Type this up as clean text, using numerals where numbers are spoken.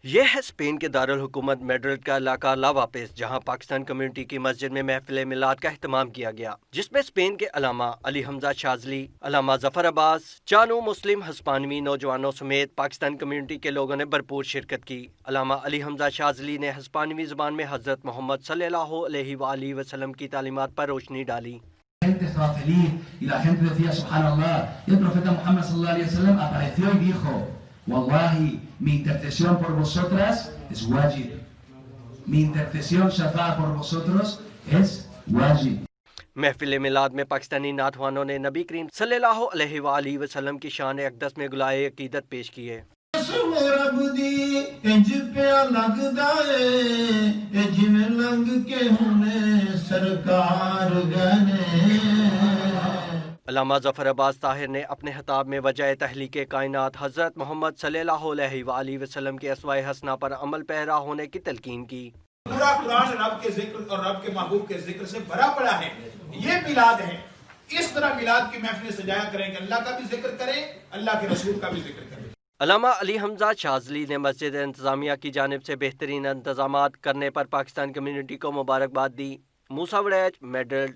یہ ہے اسپین کے دارالحکومت میڈرڈ کا علاقہ لاواپس، جہاں پاکستان کمیونٹی کی مسجد میں محفل میلاد کا اہتمام کیا گیا، جس میں اسپین کے علامہ علی حمزہ شاذلی، علامہ ظفر عباس، چانو مسلم ہسپانوی نوجوانوں سمیت پاکستان کمیونٹی کے لوگوں نے بھرپور شرکت کی۔ علامہ علی حمزہ شاذلی نے ہسپانوی زبان میں حضرت محمد صلی اللہ علیہ وآلہ وسلم کی تعلیمات پر روشنی ڈالی۔ Gente estaba feliz y la gente decía subhanallah, y el profeta Muhammad sallallahu alaihi wasallam apareció y dijo: Wallahi, mi intercesión por vosotras es wajib. Mi intercesión shafa'a por vosotros es wajib. محفل میلاد میں پاکستانی نعتوانوں نے نبی کریم صلی اللہ علیہ وآلہ وسلم کی شان اقدس میں گلائے عقیدت پیش کیے۔ رب دی انج پیا لگدا اے جویں لنگ کے ہونے سرکار گنے۔ علامہ ظفر عباس طاہر نے اپنے خطاب میں وجہ تخلیق کائنات حضرت محمد صلی اللہ علیہ وآلہ وسلم کے اسوۂ حسنہ پر عمل پیرا ہونے کی تلقین کی۔ پورا قرآن رب کے ذکر اور رب کے محبوب کے ذکر سے بھرا پڑا ہے، یہ میلاد ہے۔ اس طرح میلاد کی محفلیں سجایا کریں کہ اللہ کا بھی ذکر کریں، اللہ کے رسول کا بھی ذکر کریں۔ علامہ علی حمزہ شاذلی نے مسجد انتظامیہ کی جانب سے بہترین انتظامات کرنے پر پاکستان کمیونٹی کو مبارکباد دی۔ موسیٰ وڑیچ، میڈرڈ۔